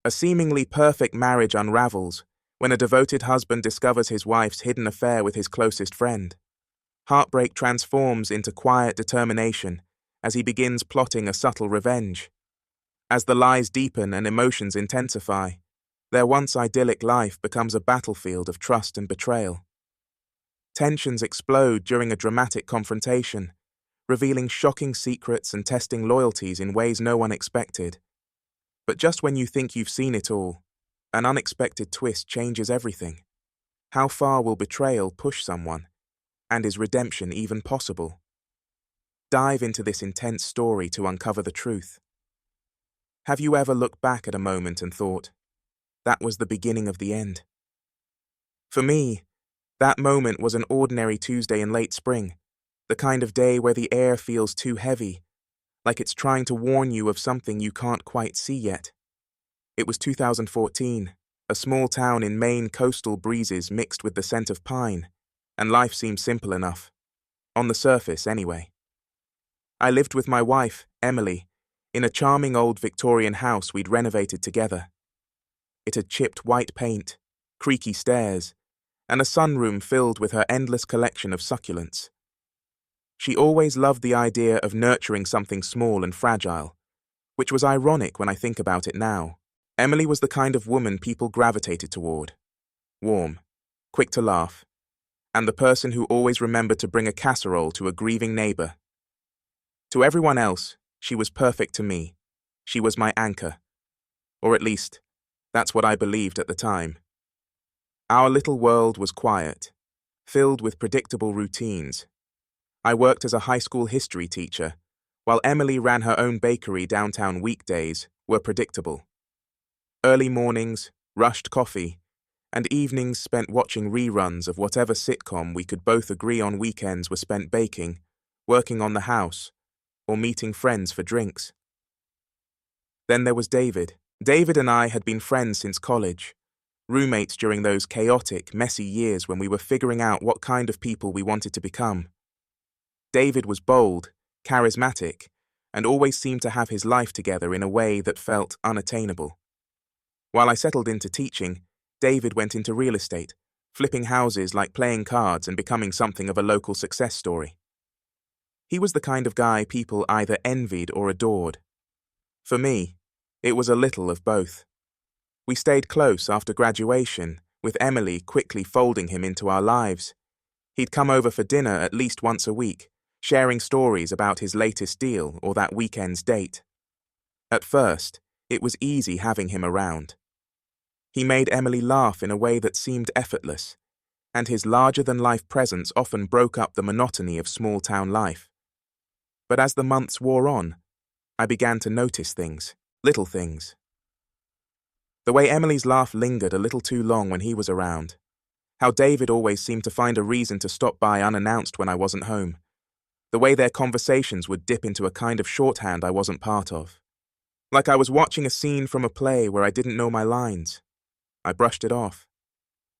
A seemingly perfect marriage unravels when a devoted husband discovers his wife's hidden affair with his closest friend. Heartbreak transforms into quiet determination as he begins plotting a subtle revenge. As the lies deepen and emotions intensify, their once idyllic life becomes a battlefield of trust and betrayal. Tensions explode during a dramatic confrontation, revealing shocking secrets and testing loyalties in ways no one expected. But just when you think you've seen it all, an unexpected twist changes everything. How far will betrayal push someone? And is redemption even possible? Dive into this intense story to uncover the truth. Have you ever looked back at a moment and thought, that was the beginning of the end? For me, that moment was an ordinary Tuesday in late spring, the kind of day where the air feels too heavy, like it's trying to warn you of something you can't quite see yet. It was 2014, a small town in Maine, coastal breezes mixed with the scent of pine, and life seemed simple enough. On the surface, anyway. I lived with my wife, Emily, in a charming old Victorian house we'd renovated together. It had chipped white paint, creaky stairs, and a sunroom filled with her endless collection of succulents. She always loved the idea of nurturing something small and fragile, which was ironic when I think about it now. Emily was the kind of woman people gravitated toward. Warm, quick to laugh, and the person who always remembered to bring a casserole to a grieving neighbor. To everyone else, she was perfect to me. She was my anchor. Or at least, that's what I believed at the time. Our little world was quiet, filled with predictable routines. I worked as a high school history teacher, while Emily ran her own bakery downtown. Weekdays were predictable. Early mornings, rushed coffee, and evenings spent watching reruns of whatever sitcom we could both agree on. Weekends were spent baking, working on the house, or meeting friends for drinks. Then there was David. David and I had been friends since college, roommates during those chaotic, messy years when we were figuring out what kind of people we wanted to become. David was bold, charismatic, and always seemed to have his life together in a way that felt unattainable. While I settled into teaching, David went into real estate, flipping houses like playing cards and becoming something of a local success story. He was the kind of guy people either envied or adored. For me, it was a little of both. We stayed close after graduation, with Emily quickly folding him into our lives. He'd come over for dinner at least once a week, sharing stories about his latest deal or that weekend's date. At first, it was easy having him around. He made Emily laugh in a way that seemed effortless, and his larger-than-life presence often broke up the monotony of small-town life. But as the months wore on, I began to notice things, little things. The way Emily's laugh lingered a little too long when he was around. How David always seemed to find a reason to stop by unannounced when I wasn't home. The way their conversations would dip into a kind of shorthand I wasn't part of. Like I was watching a scene from a play where I didn't know my lines. I brushed it off.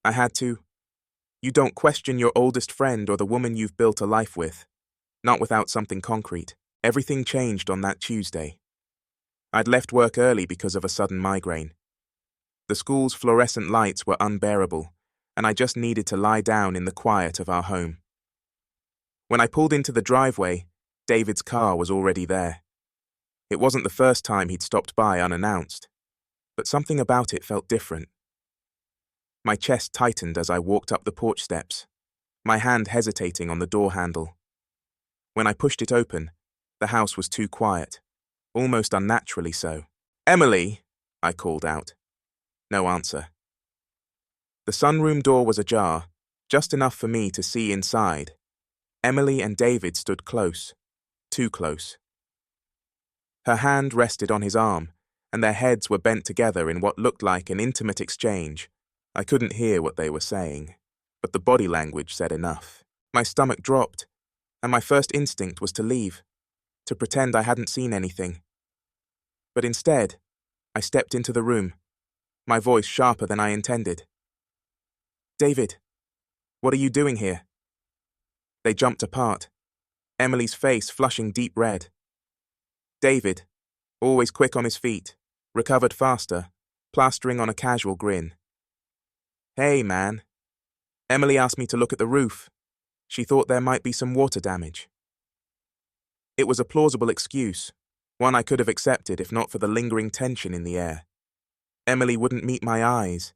I had to. You don't question your oldest friend or the woman you've built a life with. Not without something concrete. Everything changed on that Tuesday. I'd left work early because of a sudden migraine. The school's fluorescent lights were unbearable, and I just needed to lie down in the quiet of our home. When I pulled into the driveway, David's car was already there. It wasn't the first time he'd stopped by unannounced, but something about it felt different. My chest tightened as I walked up the porch steps, my hand hesitating on the door handle. When I pushed it open, the house was too quiet, almost unnaturally so. "Emily!" I called out. No answer. The sunroom door was ajar, just enough for me to see inside. Emily and David stood close, too close. Her hand rested on his arm, and their heads were bent together in what looked like an intimate exchange. I couldn't hear what they were saying, but the body language said enough. My stomach dropped, and my first instinct was to leave, to pretend I hadn't seen anything. But instead, I stepped into the room, my voice sharper than I intended. "David, what are you doing here?" They jumped apart, Emily's face flushing deep red. David, always quick on his feet, recovered faster, plastering on a casual grin. "Hey, man. Emily asked me to look at the roof. She thought there might be some water damage." It was a plausible excuse, one I could have accepted if not for the lingering tension in the air. Emily wouldn't meet my eyes,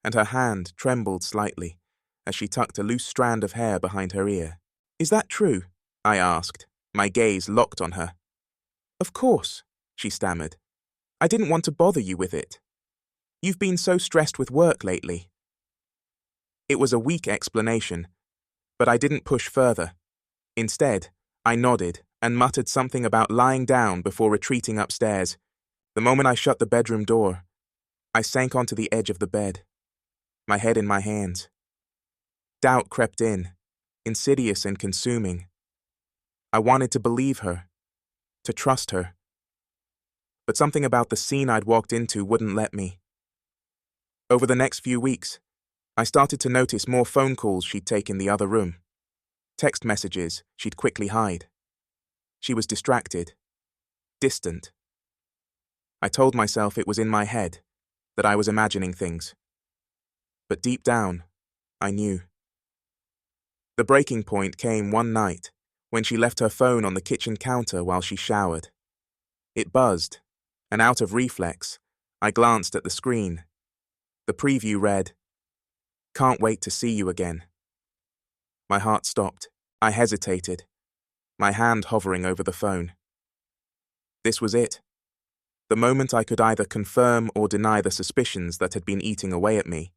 and her hand trembled slightly as she tucked a loose strand of hair behind her ear. "Is that true?" I asked, my gaze locked on her. "Of course," she stammered. "I didn't want to bother you with it. You've been so stressed with work lately." It was a weak explanation, but I didn't push further. Instead, I nodded and muttered something about lying down before retreating upstairs. The moment I shut the bedroom door, I sank onto the edge of the bed, my head in my hands. Doubt crept in, insidious and consuming. I wanted to believe her, to trust her. But something about the scene I'd walked into wouldn't let me. Over the next few weeks, I started to notice more phone calls she'd take in the other room. Text messages she'd quickly hide. She was distracted, distant. I told myself it was in my head, that I was imagining things. But deep down, I knew. The breaking point came one night when she left her phone on the kitchen counter while she showered. It buzzed, and out of reflex, I glanced at the screen. The preview read, "Can't wait to see you again." My heart stopped. I hesitated, my hand hovering over the phone. This was it. The moment I could either confirm or deny the suspicions that had been eating away at me.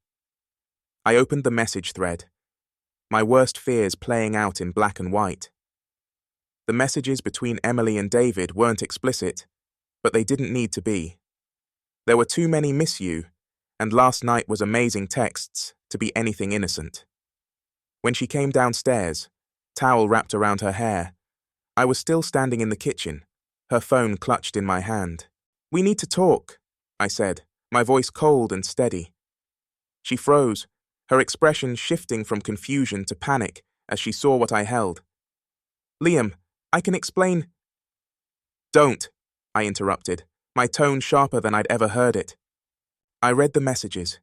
I opened the message thread, my worst fears playing out in black and white. The messages between Emily and David weren't explicit, but they didn't need to be. There were too many "miss you," and "last night was amazing" texts to be anything innocent. When she came downstairs, towel wrapped around her hair, I was still standing in the kitchen, her phone clutched in my hand. "We need to talk," I said, my voice cold and steady. She froze, her expression shifting from confusion to panic as she saw what I held. "Liam, I can explain—" "Don't," I interrupted, my tone sharper than I'd ever heard it. I read the messages.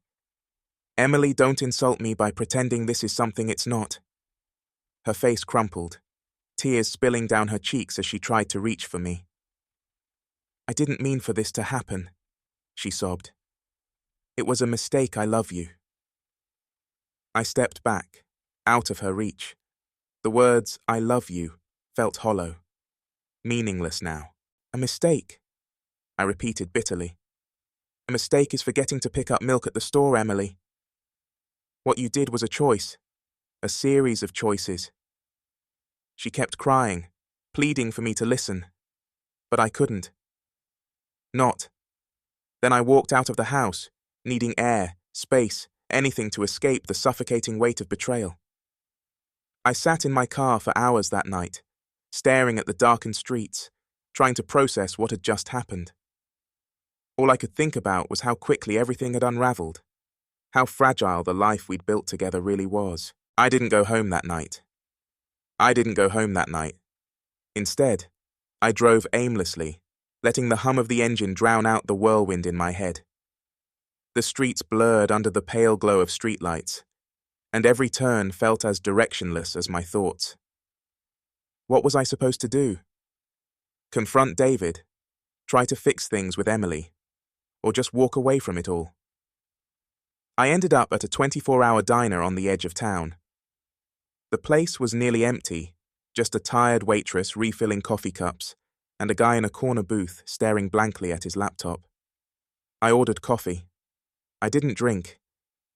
"Emily, don't insult me by pretending this is something it's not." Her face crumpled, tears spilling down her cheeks as she tried to reach for me. "I didn't mean for this to happen," she sobbed. "It was a mistake, I love you." I stepped back, out of her reach. The words, "I love you," felt hollow, meaningless now. "A mistake," I repeated bitterly. "A mistake is forgetting to pick up milk at the store, Emily. What you did was a choice, a series of choices." She kept crying, pleading for me to listen, but I couldn't. Not. Then I walked out of the house, needing air, space, anything to escape the suffocating weight of betrayal. I sat in my car for hours that night, staring at the darkened streets, trying to process what had just happened. All I could think about was how quickly everything had unraveled, how fragile the life we'd built together really was. I didn't go home that night. Instead, I drove aimlessly, letting the hum of the engine drown out the whirlwind in my head. The streets blurred under the pale glow of streetlights, and every turn felt as directionless as my thoughts. What was I supposed to do? Confront David? Try to fix things with Emily? Or just walk away from it all? I ended up at a 24-hour diner on the edge of town. The place was nearly empty, just a tired waitress refilling coffee cups and a guy in a corner booth staring blankly at his laptop. I ordered coffee. I didn't drink,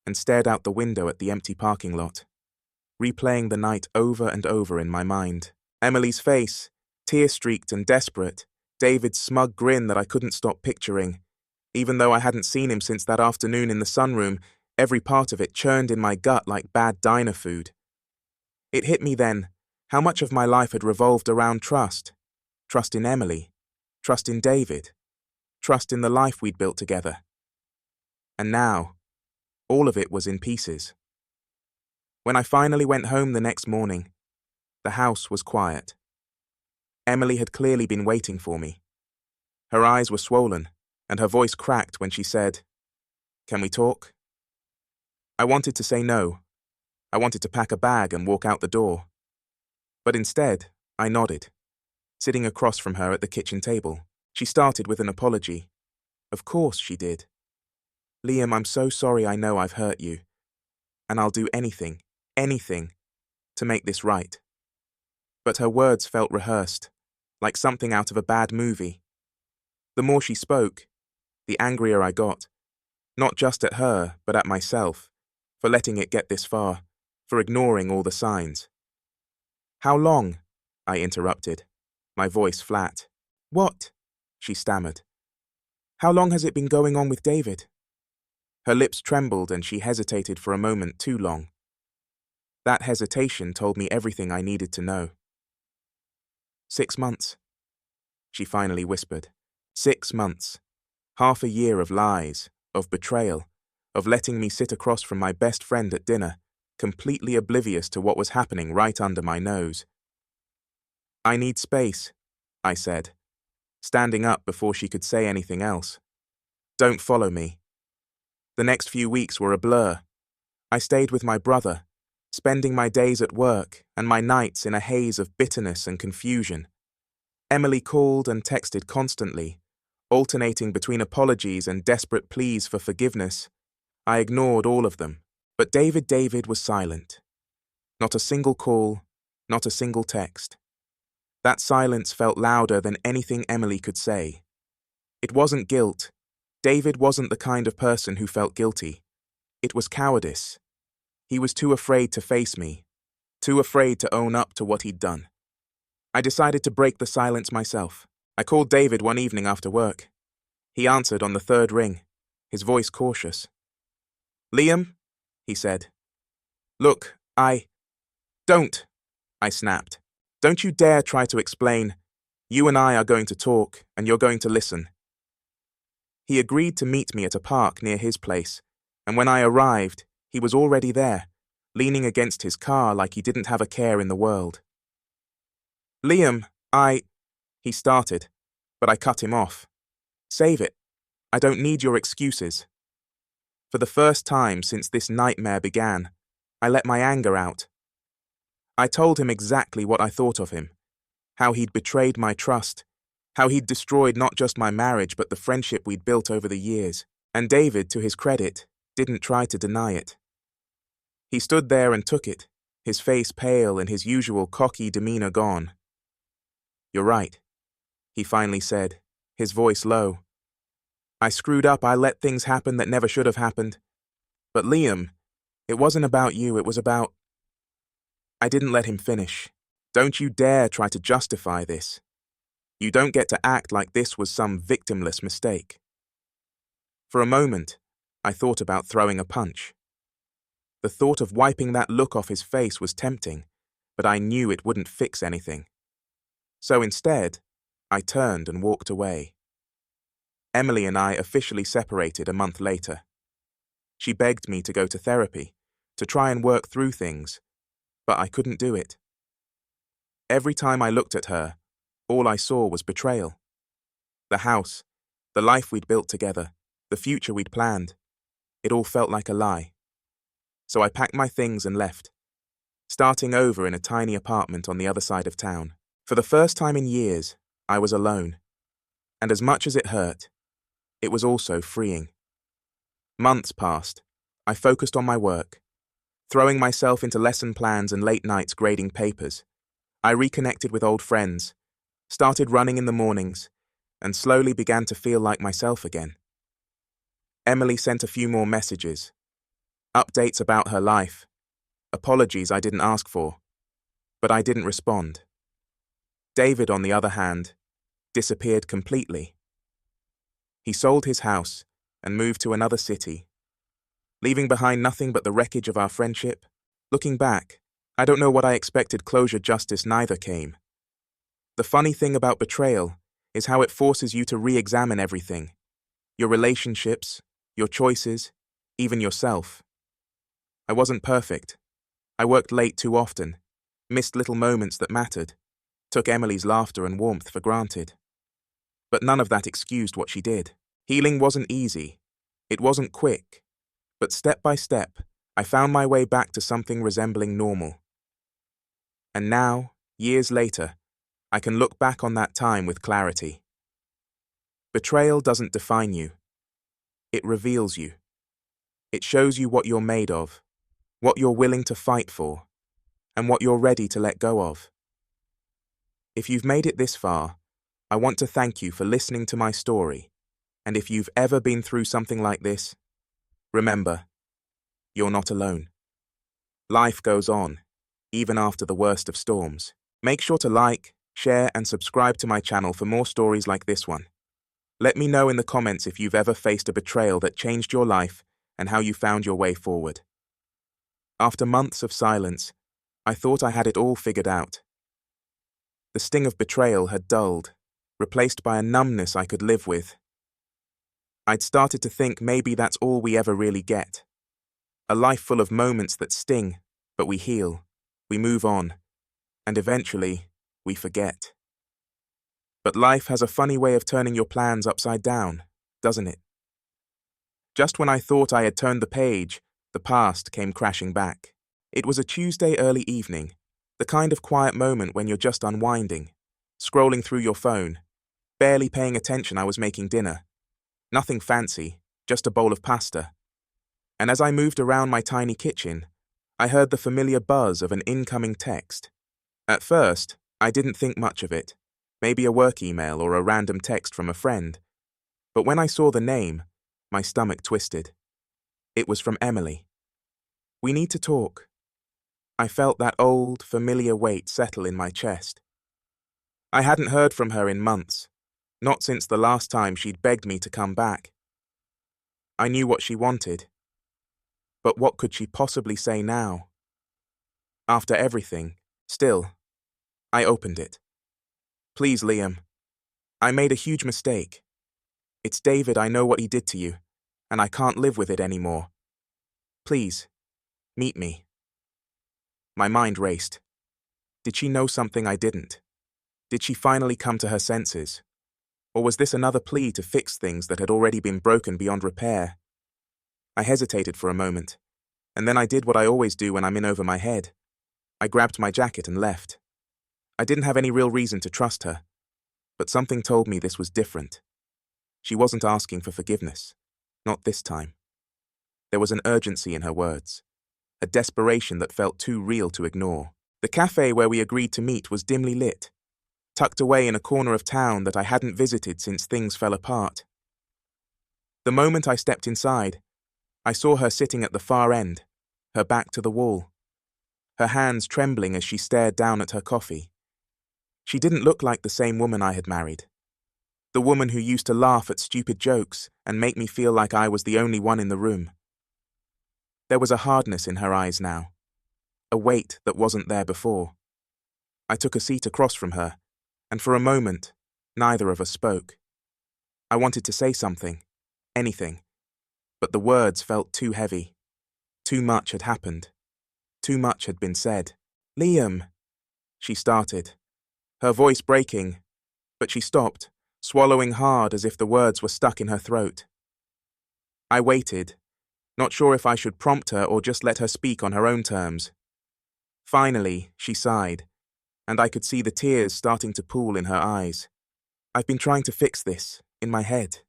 and stared out the window at the empty parking lot, replaying the night over and over in my mind. Emily's face, tear-streaked and desperate, David's smug grin that I couldn't stop picturing. Even though I hadn't seen him since that afternoon in the sunroom, every part of it churned in my gut like bad diner food. It hit me then how much of my life had revolved around trust. Trust in Emily, trust in David, trust in the life we'd built together. And now, all of it was in pieces. When I finally went home the next morning, the house was quiet. Emily had clearly been waiting for me. Her eyes were swollen, and her voice cracked when she said, Can we talk? I wanted to say no. I wanted to pack a bag and walk out the door. But instead, I nodded, sitting across from her at the kitchen table. She started with an apology. Of course she did. Liam, I'm so sorry. I know I've hurt you. And I'll do anything, to make this right. But her words felt rehearsed, like something out of a bad movie. The more she spoke, the angrier I got, not just at her, but at myself, for letting it get this far, for ignoring all the signs. How long? I interrupted, my voice flat. What? She stammered. How long has it been going on with David? Her lips trembled and she hesitated for a moment too long. That hesitation told me everything I needed to know. 6 months, she finally whispered. 6 months. Half a year of lies, of betrayal, of letting me sit across from my best friend at dinner, completely oblivious to what was happening right under my nose. I need space, I said, standing up before she could say anything else. Don't follow me. The next few weeks were a blur. I stayed with my brother, spending my days at work and my nights in a haze of bitterness and confusion. Emily called and texted constantly, alternating between apologies and desperate pleas for forgiveness. I ignored all of them, but David was silent. Not a single call, not a single text. That silence felt louder than anything Emily could say. It wasn't guilt. David wasn't the kind of person who felt guilty. It was cowardice. He was too afraid to face me, too afraid to own up to what he'd done. I decided to break the silence myself. I called David one evening after work. He answered on the third ring, his voice cautious. Liam, he said. Look, Don't, I snapped. Don't you dare try to explain. You and I are going to talk, and you're going to listen. He agreed to meet me at a park near his place, and when I arrived, he was already there, leaning against his car like he didn't have a care in the world. Liam, he started, but I cut him off. Save it. I don't need your excuses. For the first time since this nightmare began, I let my anger out. I told him exactly what I thought of him, how he'd betrayed my trust, how he'd destroyed not just my marriage but the friendship we'd built over the years, and David, to his credit, didn't try to deny it. He stood there and took it, his face pale and his usual cocky demeanor gone. You're right, he finally said, his voice low. I screwed up. I let things happen that never should have happened. But Liam, it wasn't about you, it was about... I didn't let him finish. Don't you dare try to justify this. You don't get to act like this was some victimless mistake. For a moment, I thought about throwing a punch. The thought of wiping that look off his face was tempting, but I knew it wouldn't fix anything. So instead, I turned and walked away. Emily and I officially separated a month later. She begged me to go to therapy, to try and work through things, but I couldn't do it. Every time I looked at her, all I saw was betrayal. The house, the life we'd built together, the future we'd planned, it all felt like a lie. So I packed my things and left, starting over in a tiny apartment on the other side of town. For the first time in years, I was alone. And as much as it hurt, it was also freeing. Months passed. I focused on my work, throwing myself into lesson plans and late nights grading papers. I reconnected with old friends, started running in the mornings, and slowly began to feel like myself again. Emily sent a few more messages, updates about her life, apologies I didn't ask for, but I didn't respond. David, on the other hand, disappeared completely. He sold his house and moved to another city, leaving behind nothing but the wreckage of our friendship. Looking back, I don't know what I expected. Closure, justice, neither came. The funny thing about betrayal is how it forces you to re-examine everything. Your relationships, your choices, even yourself. I wasn't perfect. I worked late too often, missed little moments that mattered, took Emily's laughter and warmth for granted. But none of that excused what she did. Healing wasn't easy, It wasn't quick, but step by step, I found my way back to something resembling normal. And now, years later, I can look back on that time with clarity. Betrayal doesn't define you. It reveals you. It shows you what you're made of, what you're willing to fight for, and what you're ready to let go of. If you've made it this far, I want to thank you for listening to my story, and if you've ever been through something like this, remember, you're not alone. Life goes on, even after the worst of storms. Make sure to like, share, and subscribe to my channel for more stories like this one. Let me know in the comments if you've ever faced a betrayal that changed your life and how you found your way forward. After months of silence, I thought I had it all figured out. The sting of betrayal had dulled, replaced by a numbness I could live with. I'd started to think maybe that's all we ever really get. A life full of moments that sting, but we heal, we move on, and eventually, we forget. But life has a funny way of turning your plans upside down, doesn't it? Just when I thought I had turned the page, the past came crashing back. It was a Tuesday early evening, the kind of quiet moment when you're just unwinding, scrolling through your phone, barely paying attention I was making dinner. Nothing fancy, just a bowl of pasta. And as I moved around my tiny kitchen, I heard the familiar buzz of an incoming text. At first, I didn't think much of it, maybe a work email or a random text from a friend. But when I saw the name, my stomach twisted. It was from Emily. "We need to talk." I felt that old, familiar weight settle in my chest. I hadn't heard from her in months, not since the last time she'd begged me to come back. I knew what she wanted. But what could she possibly say now? After everything, still, I opened it. "Please, Liam. I made a huge mistake. It's David, I know what he did to you, and I can't live with it anymore. Please, meet me." My mind raced. Did she know something I didn't? Did she finally come to her senses? Or was this another plea to fix things that had already been broken beyond repair? I hesitated for a moment, and then I did what I always do when I'm in over my head. I grabbed my jacket and left. I didn't have any real reason to trust her, but something told me this was different. She wasn't asking for forgiveness, not this time. There was an urgency in her words, a desperation that felt too real to ignore. The cafe where we agreed to meet was dimly lit, tucked away in a corner of town that I hadn't visited since things fell apart. The moment I stepped inside, I saw her sitting at the far end, her back to the wall, her hands trembling as she stared down at her coffee. She didn't look like the same woman I had married. The woman who used to laugh at stupid jokes and make me feel like I was the only one in the room. There was a hardness in her eyes now, a weight that wasn't there before. I took a seat across from her, and for a moment, neither of us spoke. I wanted to say something, anything, but the words felt too heavy. Too much had happened. Too much had been said. "Liam," she started, her voice breaking, but she stopped, swallowing hard as if the words were stuck in her throat. I waited, not sure if I should prompt her or just let her speak on her own terms. Finally, she sighed, and I could see the tears starting to pool in her eyes. "I've been trying to fix this, in my head,"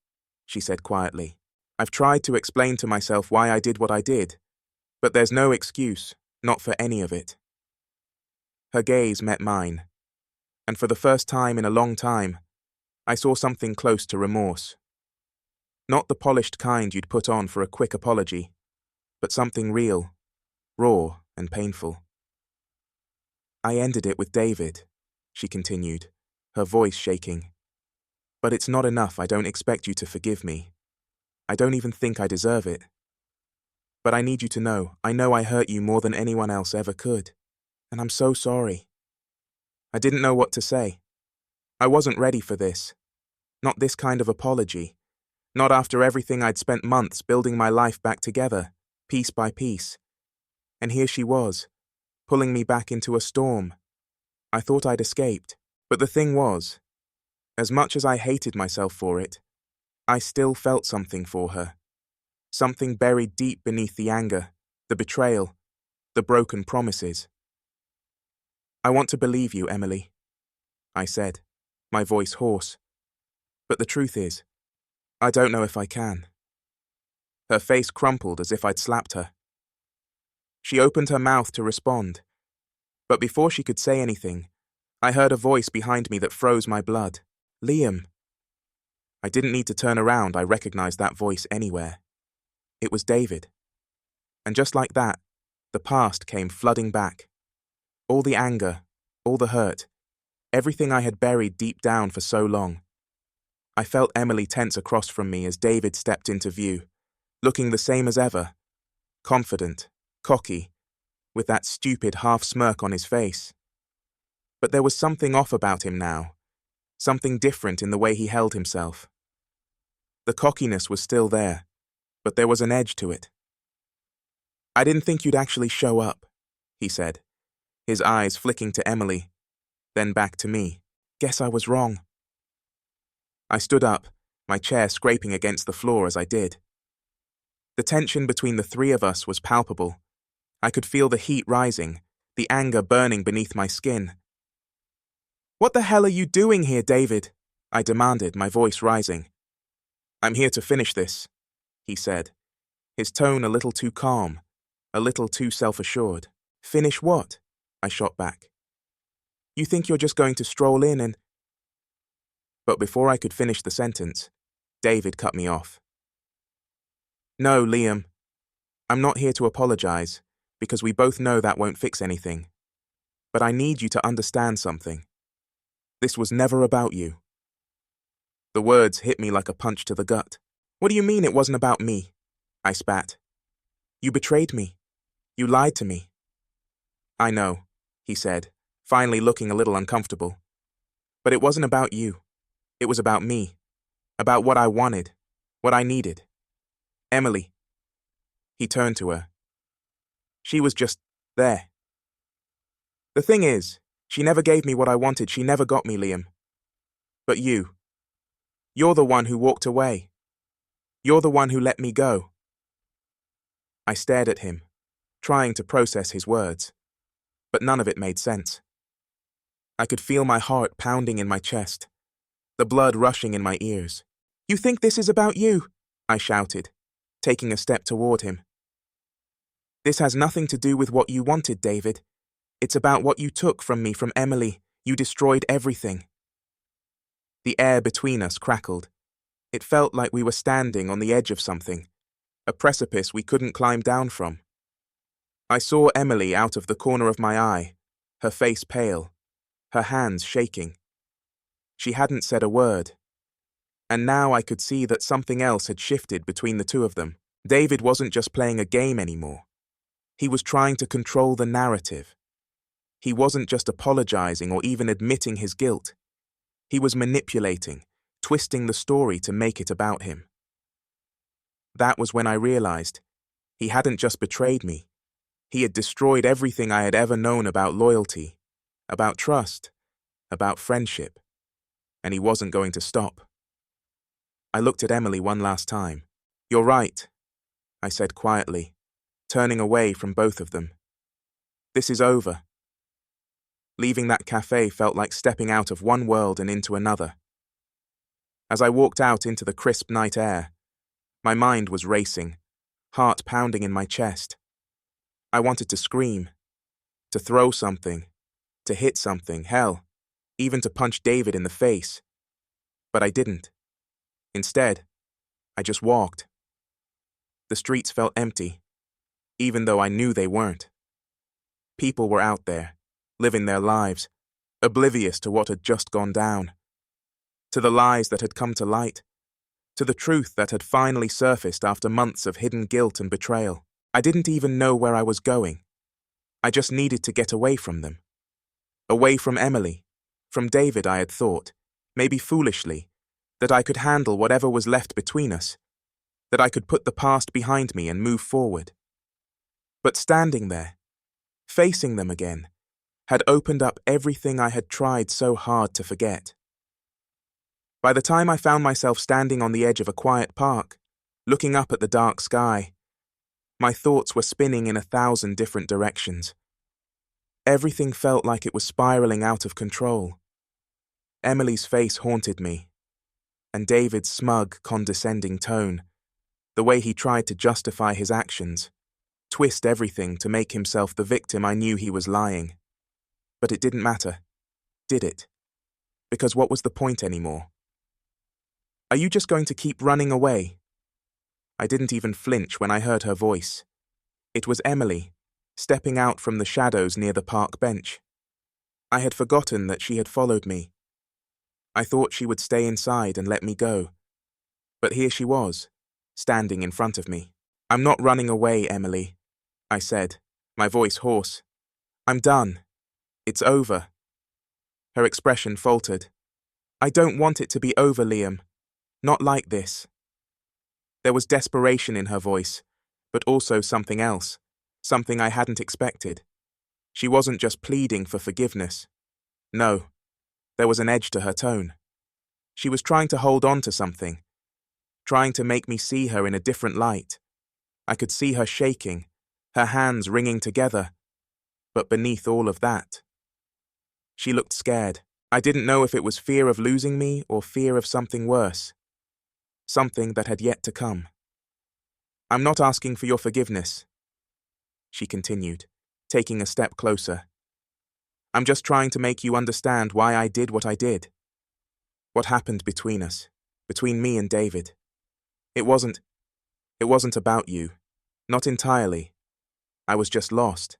she said quietly. "I've tried to explain to myself why I did what I did, but there's no excuse, not for any of it." Her gaze met mine, and for the first time in a long time, I saw something close to remorse. Not the polished kind you'd put on for a quick apology, but something real, raw and painful. "I ended it with David," she continued, her voice shaking. "But it's not enough. I don't expect you to forgive me. I don't even think I deserve it. But I need you to know I hurt you more than anyone else ever could, and I'm so sorry." I didn't know what to say. I wasn't ready for this. Not this kind of apology. Not after everything I'd spent months building my life back together, piece by piece. And here she was, pulling me back into a storm. I thought I'd escaped. But the thing was, as much as I hated myself for it, I still felt something for her. something buried deep beneath the anger, the betrayal, the broken promises. "I want to believe you, Emily," I said, my voice hoarse. "But the truth is, I don't know if I can." Her face crumpled as if I'd slapped her. She opened her mouth to respond, but before she could say anything, I heard a voice behind me that froze my blood. "Liam." I didn't need to turn around, I recognized that voice anywhere. It was David. And just like that, the past came flooding back. All the anger, all the hurt, everything I had buried deep down for so long. I felt Emily tense across from me as David stepped into view, looking the same as ever, confident, cocky, with that stupid half smirk on his face. But there was something off about him now, something different in the way he held himself. The cockiness was still there, but there was an edge to it. "I didn't think you'd actually show up," he said, his eyes flicking to Emily, then back to me. "Guess I was wrong." I stood up, my chair scraping against the floor as I did. The tension between the three of us was palpable. I could feel the heat rising, the anger burning beneath my skin. "What the hell are you doing here, David?" I demanded, my voice rising. "I'm here to finish this," he said, his tone a little too calm, a little too self-assured. "Finish what?" I shot back. "You think you're just going to stroll in and—" But before I could finish the sentence, David cut me off. "No, Liam. I'm not here to apologize, because we both know that won't fix anything. But I need you to understand something. This was never about you." The words hit me like a punch to the gut. "What do you mean it wasn't about me?" I spat. "You betrayed me. You lied to me." "I know," he said, finally looking a little uncomfortable. "But it wasn't about you. It was about me. About what I wanted. What I needed. Emily." He turned to her. "She was just there. The thing is, she never gave me what I wanted. She never got me, Liam. But you're the one who walked away. You're the one who let me go." I stared at him, trying to process his words, but none of it made sense. I could feel my heart pounding in my chest, the blood rushing in my ears. "You think this is about you?" I shouted, taking a step toward him. "This has nothing to do with what you wanted, David. It's about what you took from me, from Emily. You destroyed everything." The air between us crackled. It felt like we were standing on the edge of something, a precipice we couldn't climb down from. I saw Emily out of the corner of my eye, her face pale, her hands shaking. She hadn't said a word. And now I could see that something else had shifted between the two of them. David wasn't just playing a game anymore. He was trying to control the narrative. He wasn't just apologizing or even admitting his guilt. He was manipulating, twisting the story to make it about him. That was when I realized he hadn't just betrayed me. He had destroyed everything I had ever known about loyalty, about trust, about friendship. And he wasn't going to stop. I looked at Emily one last time. "You're right," I said quietly, turning away from both of them. "This is over." Leaving that cafe felt like stepping out of one world and into another. As I walked out into the crisp night air, my mind was racing, heart pounding in my chest. I wanted to scream, to throw something, to hit something, hell, even to punch David in the face. But I didn't. Instead, I just walked. The streets felt empty, even though I knew they weren't. People were out there, living their lives, oblivious to what had just gone down, to the lies that had come to light, to the truth that had finally surfaced after months of hidden guilt and betrayal. I didn't even know where I was going. I just needed to get away from them. Away from Emily, from David. I had thought, maybe foolishly, that I could handle whatever was left between us, that I could put the past behind me and move forward. But standing there, facing them again, had opened up everything I had tried so hard to forget. By the time I found myself standing on the edge of a quiet park, looking up at the dark sky. My thoughts were spinning in 1,000 different directions. Everything felt like it was spiraling out of control. Emily's face haunted me, and David's smug, condescending tone, the way he tried to justify his actions, twist everything to make himself the victim. I knew he was lying. But it didn't matter, did it? Because what was the point anymore? Are you just going to keep running away? I didn't even flinch when I heard her voice. It was Emily, stepping out from the shadows near the park bench. I had forgotten that she had followed me. I thought she would stay inside and let me go. But here she was, standing in front of me. I'm not running away, Emily, I said, my voice hoarse. I'm done. It's over. Her expression faltered. I don't want it to be over, Liam. Not like this. There was desperation in her voice, but also something else, something I hadn't expected. She wasn't just pleading for forgiveness. No, there was an edge to her tone. She was trying to hold on to something, trying to make me see her in a different light. I could see her shaking, her hands wringing together. But beneath all of that, she looked scared. I didn't know if it was fear of losing me or fear of something worse. Something that had yet to come. I'm not asking for your forgiveness, she continued, taking a step closer. I'm just trying to make you understand why I did what I did. What happened between us, between me and David. It wasn't about you. Not entirely. I was just lost.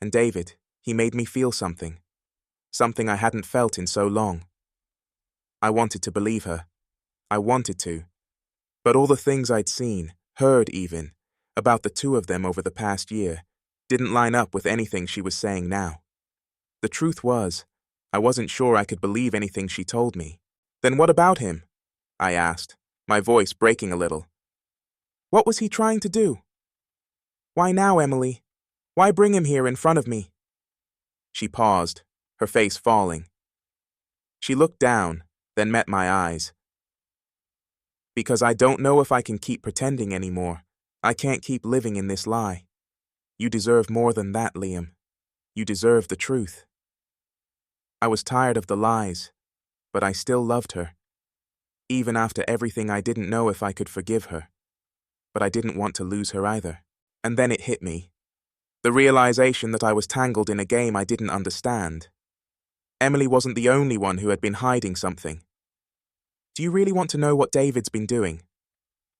And David, he made me feel something. Something I hadn't felt in so long. I wanted to believe her. I wanted to. But all the things I'd seen, heard even, about the two of them over the past year, didn't line up with anything she was saying now. The truth was, I wasn't sure I could believe anything she told me. Then what about him? I asked, my voice breaking a little. What was he trying to do? Why now, Emily? Why bring him here in front of me? She paused, her face falling. She looked down, then met my eyes. Because I don't know if I can keep pretending anymore. I can't keep living in this lie. You deserve more than that, Liam. You deserve the truth. I was tired of the lies, but I still loved her. Even after everything, I didn't know if I could forgive her. But I didn't want to lose her either. And then it hit me. The realization that I was tangled in a game I didn't understand. Emily wasn't the only one who had been hiding something. Do you really want to know what David's been doing?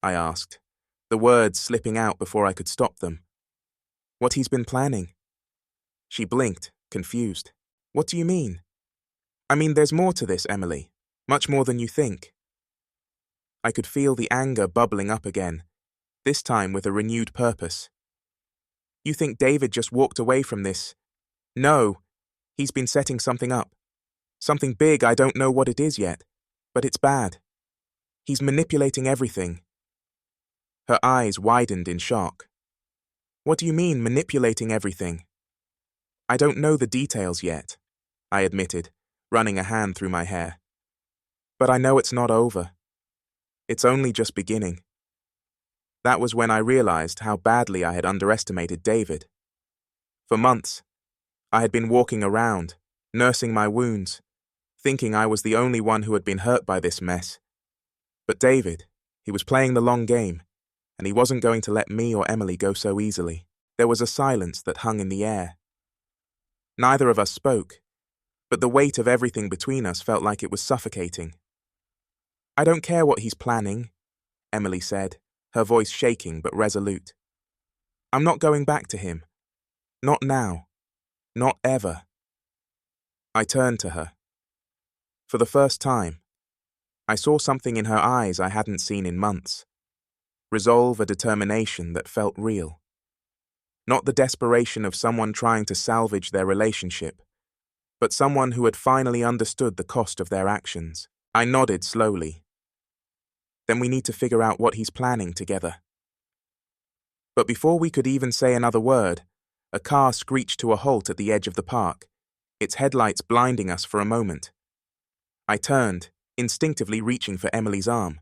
I asked, the words slipping out before I could stop them. What he's been planning? She blinked, confused. What do you mean? I mean, there's more to this, Emily. Much more than you think. I could feel the anger bubbling up again, this time with a renewed purpose. You think David just walked away from this? No, he's been setting something up. Something big. I don't know what it is yet, but it's bad. He's manipulating everything. Her eyes widened in shock. What do you mean, manipulating everything? I don't know the details yet, I admitted, running a hand through my hair. But I know it's not over. It's only just beginning. That was when I realized how badly I had underestimated David. For months, I had been walking around, nursing my wounds, thinking I was the only one who had been hurt by this mess. But David, he was playing the long game, and he wasn't going to let me or Emily go so easily. There was a silence that hung in the air. Neither of us spoke, but the weight of everything between us felt like it was suffocating. I don't care what he's planning, Emily said, her voice shaking but resolute. I'm not going back to him. Not now. Not ever. I turned to her. For the first time, I saw something in her eyes I hadn't seen in months. Resolve, a determination that felt real. Not the desperation of someone trying to salvage their relationship, but someone who had finally understood the cost of their actions. I nodded slowly. Then we need to figure out what he's planning together. But before we could even say another word, a car screeched to a halt at the edge of the park, its headlights blinding us for a moment. I turned, instinctively reaching for Emily's arm,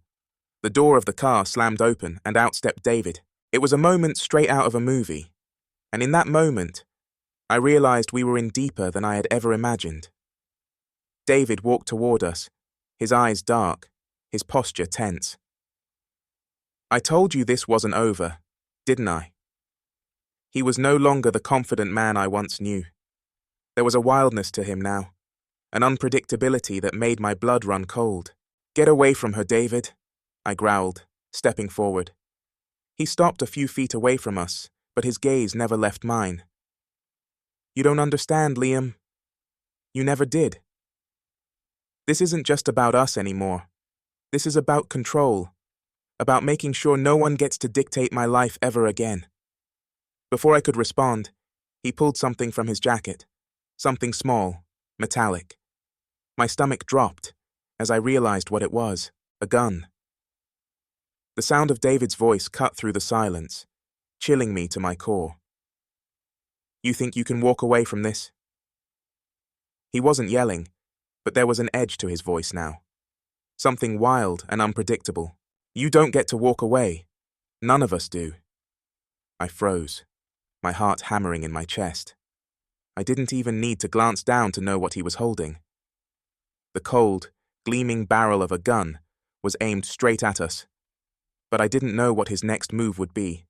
The door of the car slammed open and out stepped David. It was a moment straight out of a movie, and in that moment, I realized we were in deeper than I had ever imagined. David walked toward us, his eyes dark, his posture tense. I told you this wasn't over, didn't I? He was no longer the confident man I once knew. There was a wildness to him now, an unpredictability that made my blood run cold. Get away from her, David, I growled, stepping forward. He stopped a few feet away from us, but his gaze never left mine. You don't understand, Liam. You never did. This isn't just about us anymore. This is about control, about making sure no one gets to dictate my life ever again. Before I could respond, he pulled something from his jacket, something small, metallic. My stomach dropped as I realized what it was, a gun. The sound of David's voice cut through the silence, chilling me to my core. You think you can walk away from this? He wasn't yelling, but there was an edge to his voice now. Something wild and unpredictable. You don't get to walk away. None of us do. I froze, my heart hammering in my chest. I didn't even need to glance down to know what he was holding. The cold, gleaming barrel of a gun was aimed straight at us, but I didn't know what his next move would be.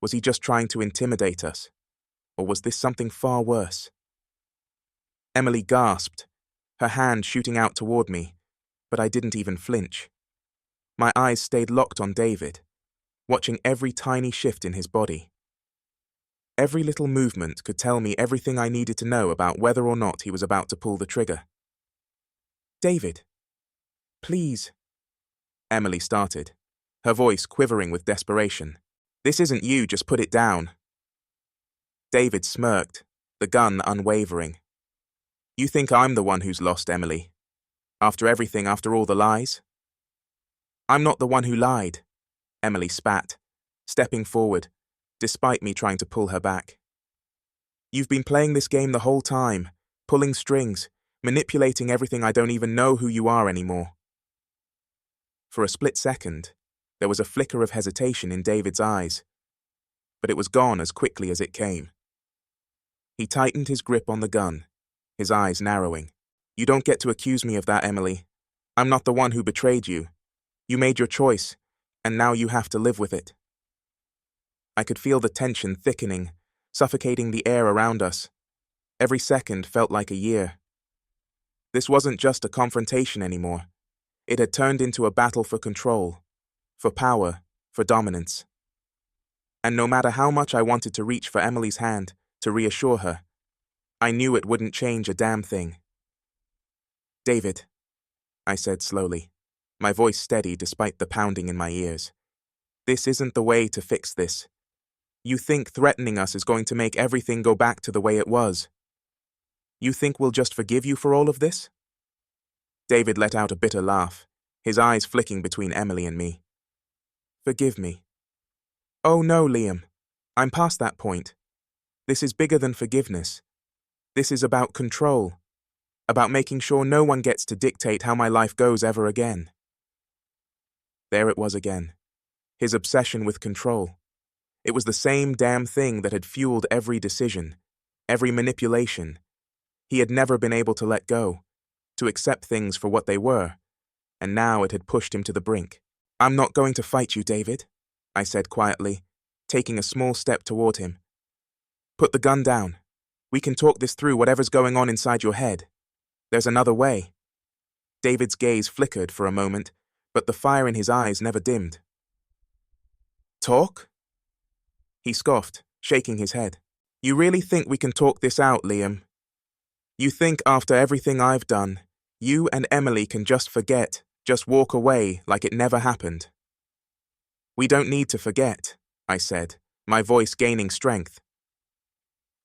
Was he just trying to intimidate us? Or was this something far worse? Emily gasped, her hand shooting out toward me, but I didn't even flinch. My eyes stayed locked on David, watching every tiny shift in his body. Every little movement could tell me everything I needed to know about whether or not he was about to pull the trigger. David, please, Emily started, her voice quivering with desperation. This isn't you, just put it down. David smirked, the gun unwavering. You think I'm the one who's lost, Emily? After everything, after all the lies? I'm not the one who lied, Emily spat, stepping forward, despite me trying to pull her back. You've been playing this game the whole time, pulling strings, manipulating everything. I don't even know who you are anymore. For a split second, there was a flicker of hesitation in David's eyes, but it was gone as quickly as it came. He tightened his grip on the gun, his eyes narrowing. You don't get to accuse me of that, Emily. I'm not the one who betrayed you. You made your choice, and now you have to live with it. I could feel the tension thickening, suffocating the air around us. Every second felt like a year. This wasn't just a confrontation anymore. It had turned into a battle for control, for power, for dominance. And no matter how much I wanted to reach for Emily's hand, to reassure her, I knew it wouldn't change a damn thing. David, I said slowly, my voice steady despite the pounding in my ears. This isn't the way to fix this. You think threatening us is going to make everything go back to the way it was? You think we'll just forgive you for all of this? David let out a bitter laugh, his eyes flicking between Emily and me. Forgive me. Oh no, Liam. I'm past that point. This is bigger than forgiveness. This is about control. About making sure no one gets to dictate how my life goes ever again. There it was again. His obsession with control. It was the same damn thing that had fueled every decision, every manipulation. He had never been able to let go, to accept things for what they were, and now it had pushed him to the brink. I'm not going to fight you, David, I said quietly, taking a small step toward him. Put the gun down. We can talk this through, whatever's going on inside your head. There's another way. David's gaze flickered for a moment, but the fire in his eyes never dimmed. Talk? He scoffed, shaking his head. You really think we can talk this out, Liam? You think after everything I've done, you and Emily can just forget, just walk away like it never happened? We don't need to forget, I said, my voice gaining strength.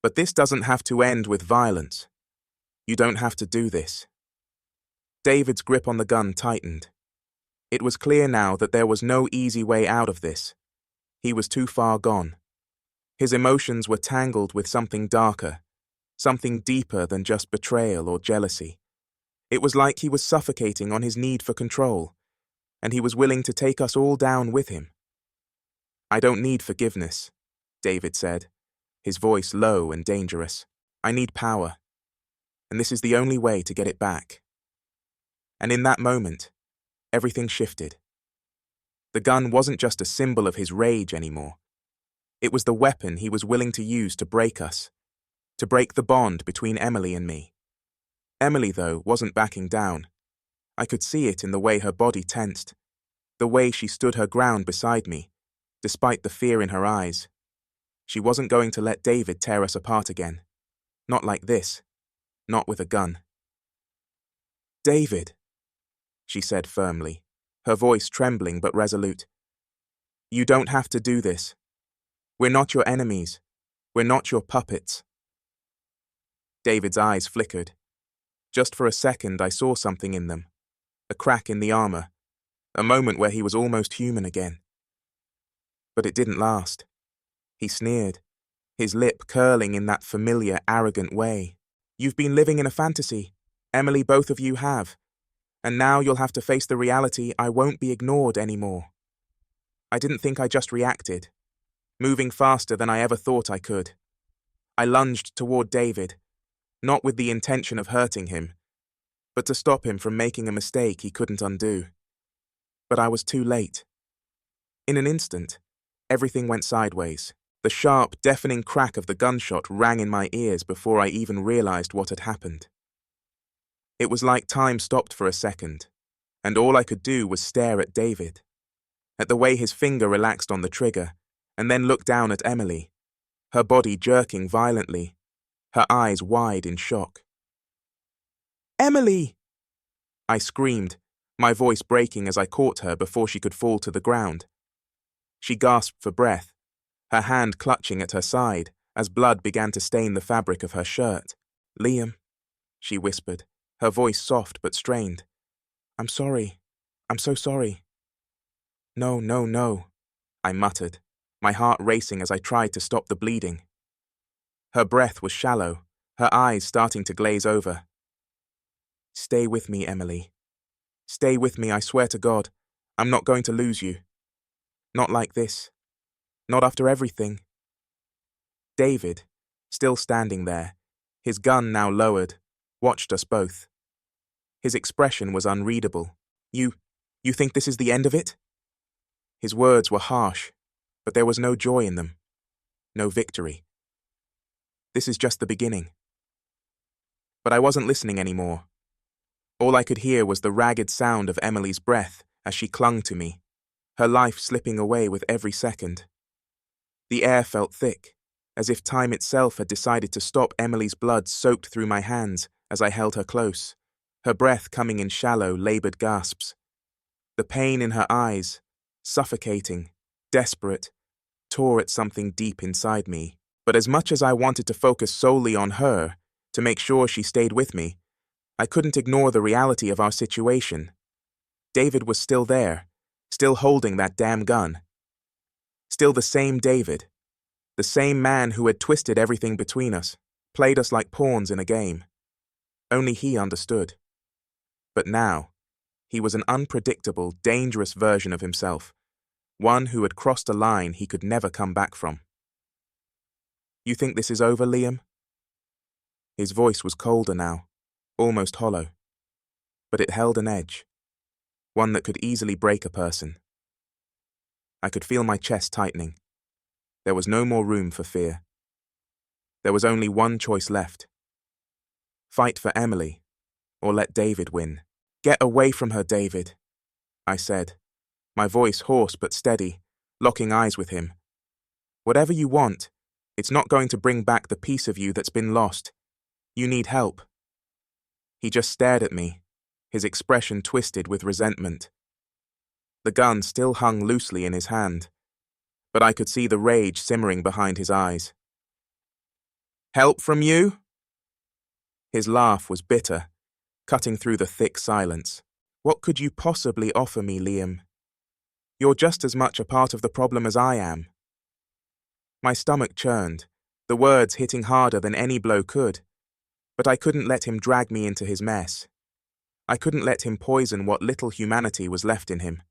But this doesn't have to end with violence. You don't have to do this. David's grip on the gun tightened. It was clear now that there was no easy way out of this. He was too far gone. His emotions were tangled with something darker, something deeper than just betrayal or jealousy. It was like he was suffocating on his need for control, and he was willing to take us all down with him. "I don't need forgiveness," David said, his voice low and dangerous. "I need power, and this is the only way to get it back." And in that moment, everything shifted. The gun wasn't just a symbol of his rage anymore. It was the weapon he was willing to use to break us, to break the bond between Emily and me. Emily, though, wasn't backing down. I could see it in the way her body tensed, the way she stood her ground beside me, despite the fear in her eyes. She wasn't going to let David tear us apart again. Not like this. Not with a gun. "David," she said firmly, her voice trembling but resolute. "You don't have to do this. We're not your enemies. We're not your puppets." David's eyes flickered. Just for a second, I saw something in them. A crack in the armor. A moment where he was almost human again. But it didn't last. He sneered, his lip curling in that familiar, arrogant way. "You've been living in a fantasy. Emily, both of you have. And now you'll have to face the reality I won't be ignored anymore." I didn't think I just reacted, moving faster than I ever thought I could. I lunged toward David, not with the intention of hurting him, but to stop him from making a mistake he couldn't undo. But I was too late. In an instant, everything went sideways. The sharp, deafening crack of the gunshot rang in my ears before I even realized what had happened. It was like time stopped for a second, and all I could do was stare at David, at the way his finger relaxed on the trigger, and then look down at Emily, her body jerking violently, her eyes wide in shock. "Emily!" I screamed, my voice breaking as I caught her before she could fall to the ground. She gasped for breath, her hand clutching at her side as blood began to stain the fabric of her shirt. "Liam," she whispered, her voice soft but strained. "I'm sorry. I'm so sorry." "No, no, no," I muttered, my heart racing as I tried to stop the bleeding. Her breath was shallow, her eyes starting to glaze over. "Stay with me, Emily. Stay with me, I swear to God. I'm not going to lose you. Not like this. Not after everything." David, still standing there, his gun now lowered, watched us both. His expression was unreadable. You think this is the end of it?" His words were harsh, but there was no joy in them. No victory. "This is just the beginning." But I wasn't listening anymore. All I could hear was the ragged sound of Emily's breath as she clung to me, her life slipping away with every second. The air felt thick, as if time itself had decided to stop. Emily's blood soaked through my hands as I held her close, her breath coming in shallow, labored gasps. The pain in her eyes, suffocating, desperate, tore at something deep inside me. But as much as I wanted to focus solely on her, to make sure she stayed with me, I couldn't ignore the reality of our situation. David was still there, still holding that damn gun. Still the same David, the same man who had twisted everything between us, played us like pawns in a game. Only he understood. But now, he was an unpredictable, dangerous version of himself, one who had crossed a line he could never come back from. "You think this is over, Liam?" His voice was colder now, almost hollow. But it held an edge, one that could easily break a person. I could feel my chest tightening. There was no more room for fear. There was only one choice left. Fight for Emily, or let David win. "Get away from her, David," I said, my voice hoarse but steady, locking eyes with him. "Whatever you want, it's not going to bring back the piece of you that's been lost. You need help." He just stared at me, his expression twisted with resentment. The gun still hung loosely in his hand, but I could see the rage simmering behind his eyes. "Help from you?" His laugh was bitter, cutting through the thick silence. "What could you possibly offer me, Liam? You're just as much a part of the problem as I am." My stomach churned, the words hitting harder than any blow could, but I couldn't let him drag me into his mess. I couldn't let him poison what little humanity was left in him.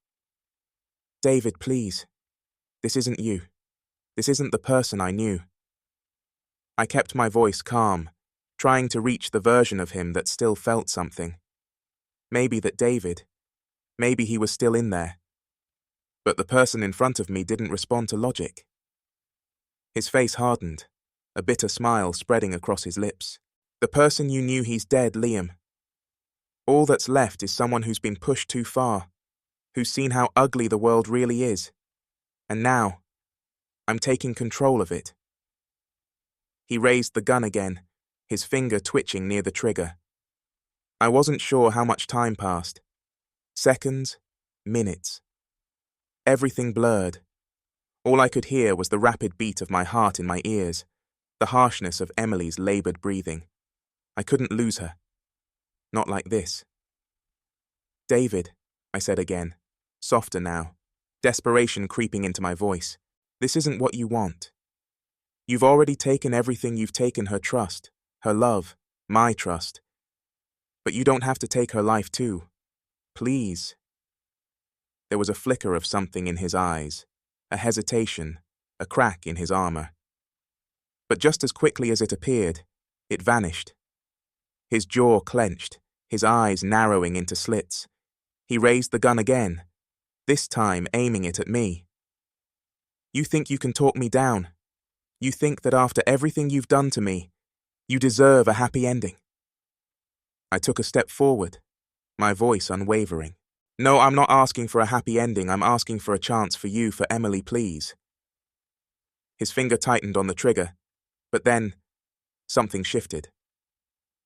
David, please. This isn't you. This isn't the person I knew. I kept my voice calm, trying to reach the version of him that still felt something. Maybe he was still in there. But the person in front of me didn't respond to logic. His face hardened, a bitter smile spreading across his lips. The person you knew, he's dead, Liam. All that's left is someone who's been pushed too far, who's seen how ugly the world really is. And now, I'm taking control of it. He raised the gun again, his finger twitching near the trigger. I wasn't sure how much time passed. Seconds, minutes. Everything blurred. All I could hear was the rapid beat of my heart in my ears, the harshness of Emily's labored breathing. I couldn't lose her. Not like this. David, I said again, softer now, desperation creeping into my voice. This isn't what you want. You've already taken everything. You've taken her trust, her love, my trust. But you don't have to take her life too. Please. There was a flicker of something in his eyes, a hesitation, a crack in his armor. But just as quickly as it appeared, it vanished. His jaw clenched, his eyes narrowing into slits. He raised the gun again, this time aiming it at me. You think you can talk me down? You think that after everything you've done to me, you deserve a happy ending? I took a step forward, my voice unwavering. No, I'm not asking for a happy ending. I'm asking for a chance for you, for Emily, please. His finger tightened on the trigger, but then something shifted.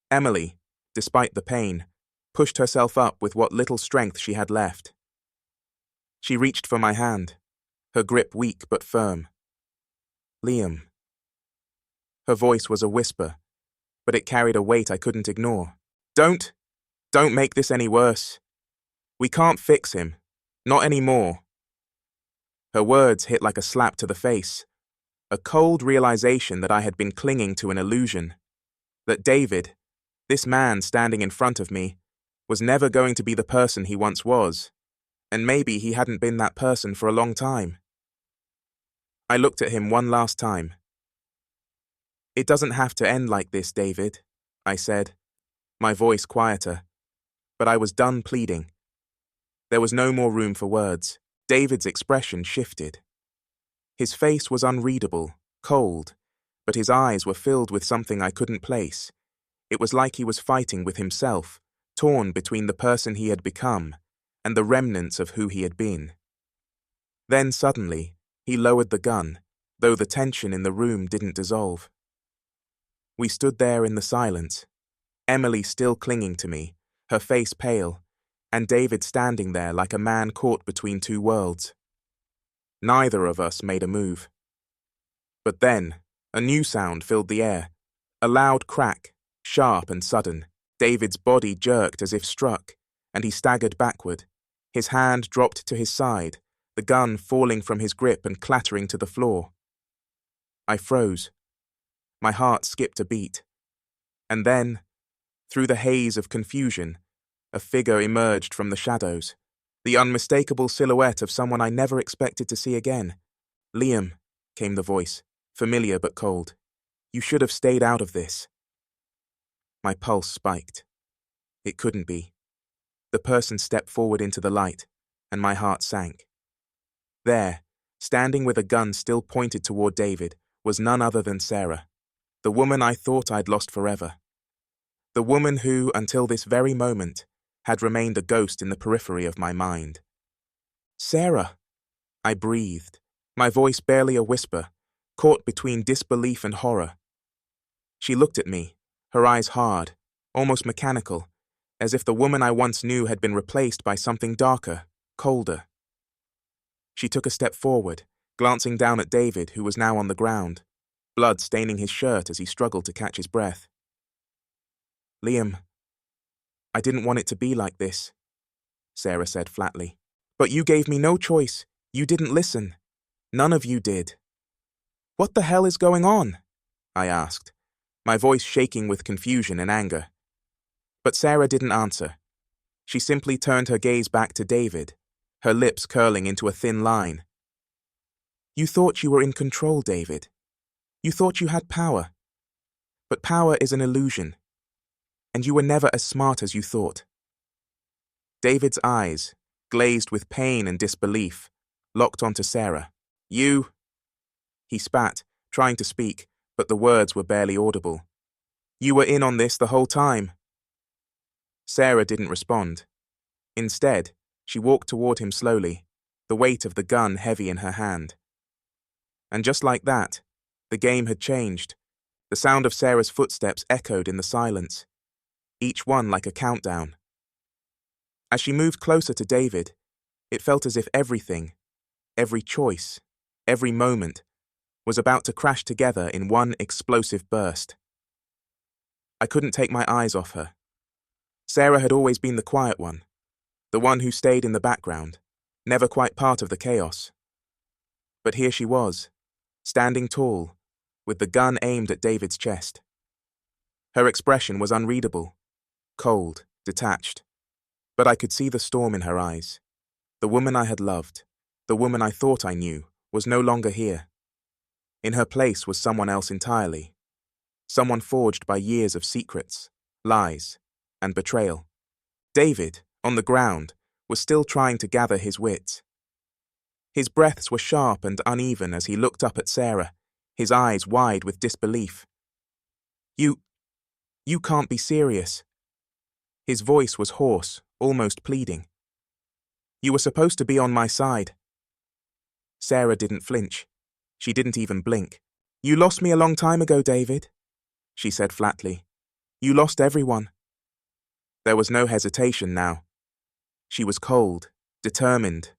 Emily, despite the pain, pushed herself up with what little strength she had left. She reached for my hand, her grip weak but firm. Liam. Her voice was a whisper, but it carried a weight I couldn't ignore. Don't make this any worse. We can't fix him. Not anymore. Her words hit like a slap to the face, a cold realization that I had been clinging to an illusion, that David, this man standing in front of me, was never going to be the person he once was, and maybe he hadn't been that person for a long time. I looked at him one last time. It doesn't have to end like this, David, I said, my voice quieter, but I was done pleading. There was no more room for words. David's expression shifted. His face was unreadable, cold, but his eyes were filled with something I couldn't place. It was like he was fighting with himself, torn between the person he had become and the remnants of who he had been. Then suddenly, he lowered the gun, though the tension in the room didn't dissolve. We stood there in the silence, Emily still clinging to me, her face pale, and David standing there like a man caught between two worlds. Neither of us made a move. But then, a new sound filled the air, a loud crack, sharp and sudden. David's body jerked as if struck, and he staggered backward. His hand dropped to his side, the gun falling from his grip and clattering to the floor. I froze. My heart skipped a beat. And then, through the haze of confusion, a figure emerged from the shadows, the unmistakable silhouette of someone I never expected to see again. Liam, came the voice, familiar but cold. You should have stayed out of this. My pulse spiked. It couldn't be. The person stepped forward into the light, and my heart sank. There, standing with a gun still pointed toward David, was none other than Sarah, the woman I thought I'd lost forever. The woman who, until this very moment, had remained a ghost in the periphery of my mind. Sarah, I breathed, my voice barely a whisper, caught between disbelief and horror. She looked at me, her eyes hard, almost mechanical, as if the woman I once knew had been replaced by something darker, colder. She took a step forward, glancing down at David, who was now on the ground, blood staining his shirt as he struggled to catch his breath. Liam, I didn't want it to be like this, Sarah said flatly. But you gave me no choice. You didn't listen. None of you did. What the hell is going on? I asked, my voice shaking with confusion and anger. But Sarah didn't answer. She simply turned her gaze back to David, her lips curling into a thin line. You thought you were in control, David. You thought you had power. But power is an illusion, and you were never as smart as you thought. David's eyes, glazed with pain and disbelief, locked onto Sarah. You... He spat, trying to speak, but the words were barely audible. You were in on this the whole time. Sarah didn't respond. Instead, she walked toward him slowly, the weight of the gun heavy in her hand. And just like that, the game had changed. The sound of Sarah's footsteps echoed in the silence, each one like a countdown. As she moved closer to David, it felt as if everything, every choice, every moment, was about to crash together in one explosive burst. I couldn't take my eyes off her. Sarah had always been the quiet one, the one who stayed in the background, never quite part of the chaos. But here she was, standing tall, with the gun aimed at David's chest. Her expression was unreadable, cold, detached. But I could see the storm in her eyes. The woman I had loved, the woman I thought I knew, was no longer here. In her place was someone else entirely. Someone forged by years of secrets, lies, and betrayal. David, on the ground, was still trying to gather his wits. His breaths were sharp and uneven as he looked up at Sarah, his eyes wide with disbelief. You can't be serious. His voice was hoarse, almost pleading. You were supposed to be on my side. Sarah didn't flinch. She didn't even blink. You lost me a long time ago, David, she said flatly. You lost everyone. There was no hesitation now. She was cold, determined.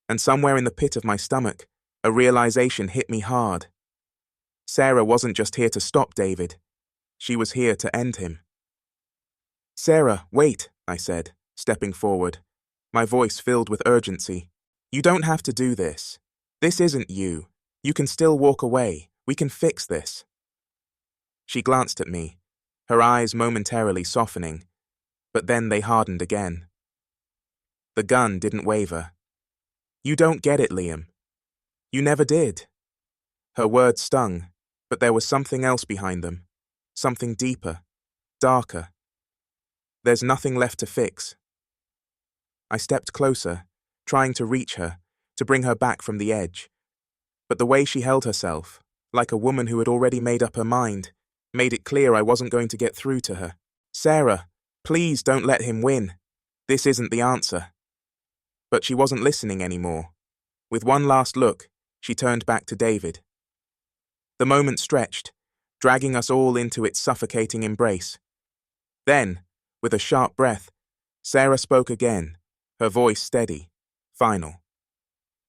And somewhere in the pit of my stomach, a realization hit me hard. Sarah wasn't just here to stop David. She was here to end him. Sarah, wait, I said, stepping forward, my voice filled with urgency. You don't have to do this. This isn't you. You can still walk away. We can fix this. She glanced at me, her eyes momentarily softening, but then they hardened again. The gun didn't waver. You don't get it, Liam. You never did. Her words stung, but there was something else behind them, something deeper, darker. There's nothing left to fix. I stepped closer, trying to reach her, to bring her back from the edge. But the way she held herself, like a woman who had already made up her mind, made it clear I wasn't going to get through to her. Sarah, please don't let him win. This isn't the answer. But she wasn't listening anymore. With one last look, she turned back to David. The moment stretched, dragging us all into its suffocating embrace. Then, with a sharp breath, Sarah spoke again, her voice steady, final.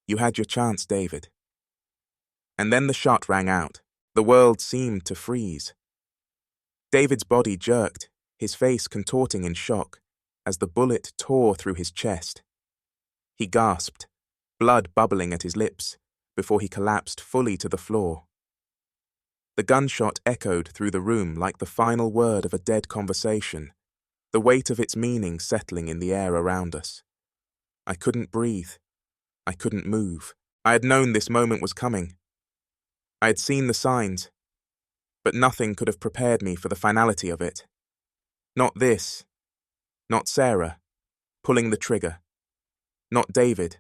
You had your chance, David. And then the shot rang out. The world seemed to freeze. David's body jerked, his face contorting in shock, as the bullet tore through his chest. He gasped, blood bubbling at his lips, before he collapsed fully to the floor. The gunshot echoed through the room like the final word of a dead conversation, the weight of its meaning settling in the air around us. I couldn't breathe. I couldn't move. I had known this moment was coming. I had seen the signs, but nothing could have prepared me for the finality of it. Not this. Not Sarah, pulling the trigger. Not David,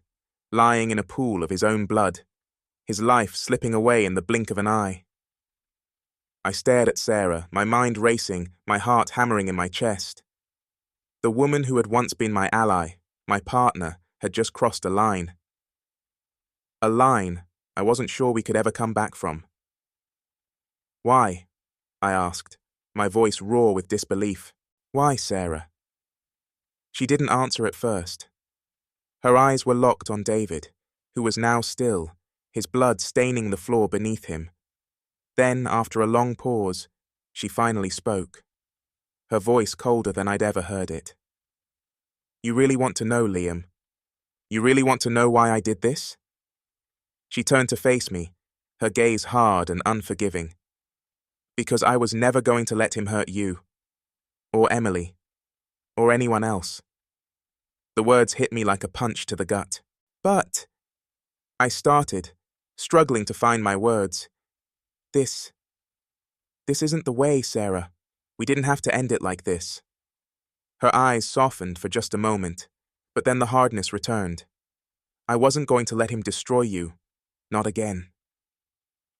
lying in a pool of his own blood, his life slipping away in the blink of an eye. I stared at Sarah, my mind racing, my heart hammering in my chest. The woman who had once been my ally, my partner, had just crossed a line. A line I wasn't sure we could ever come back from. Why? I asked, my voice raw with disbelief. Why, Sarah? She didn't answer at first. Her eyes were locked on David, who was now still, his blood staining the floor beneath him. Then, after a long pause, she finally spoke, her voice colder than I'd ever heard it. You really want to know, Liam? You really want to know why I did this? She turned to face me, her gaze hard and unforgiving. Because I was never going to let him hurt you, or Emily, or anyone else. The words hit me like a punch to the gut. But, I started, struggling to find my words. This isn't the way, Sarah. We didn't have to end it like this. Her eyes softened for just a moment, but then the hardness returned. I wasn't going to let him destroy you. Not again.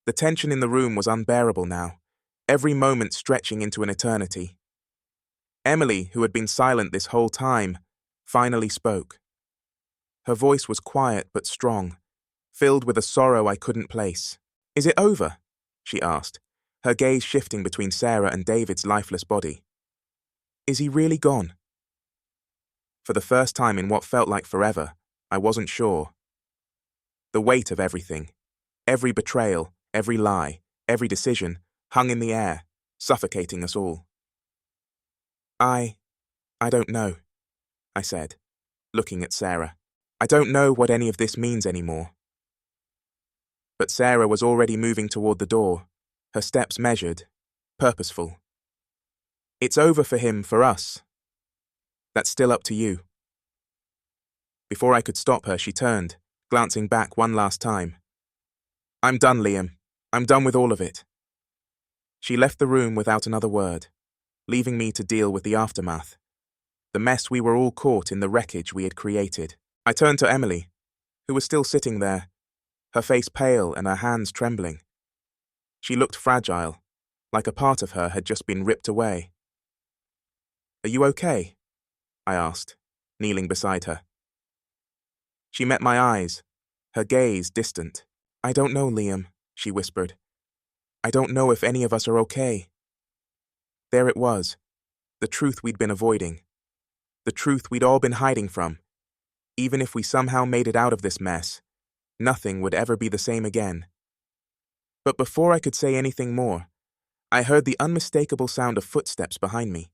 The tension in the room was unbearable now, every moment stretching into an eternity. Emily, who had been silent this whole time, finally spoke. Her voice was quiet but strong, filled with a sorrow I couldn't place. Is it over? She asked, her gaze shifting between Sarah and David's lifeless body. Is he really gone? For the first time in what felt like forever, I wasn't sure. The weight of everything, every betrayal, every lie, every decision, hung in the air, suffocating us all. I don't know, I said, looking at Sarah. I don't know what any of this means anymore. But Sarah was already moving toward the door, her steps measured, purposeful. It's over for him, for us. That's still up to you. Before I could stop her, she turned, glancing back one last time. I'm done, Liam. I'm done with all of it. She left the room without another word, leaving me to deal with the aftermath, the mess we were all caught in the wreckage we had created. I turned to Emily, who was still sitting there, her face pale and her hands trembling. She looked fragile, like a part of her had just been ripped away. Are you okay? I asked, kneeling beside her. She met my eyes, her gaze distant. I don't know, Liam, she whispered. I don't know if any of us are okay. There it was, the truth we'd been avoiding, the truth we'd all been hiding from. Even if we somehow made it out of this mess, nothing would ever be the same again. But before I could say anything more, I heard the unmistakable sound of footsteps behind me.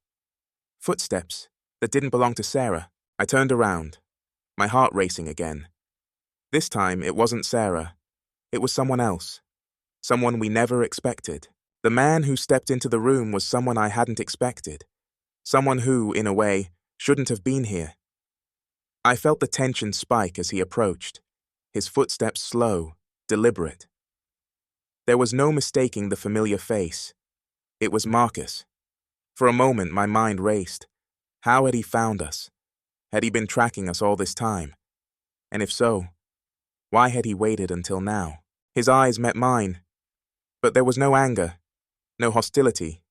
Footsteps that didn't belong to Sarah. I turned around, my heart racing again. This time it wasn't Sarah. It was someone else. Someone we never expected. The man who stepped into the room was someone I hadn't expected. Someone who, in a way, shouldn't have been here. I felt the tension spike as he approached, his footsteps slow, deliberate. There was no mistaking the familiar face. It was Marcus. For a moment my mind raced. How had he found us? Had he been tracking us all this time? And if so, why had he waited until now? His eyes met mine, but there was no anger, no hostility,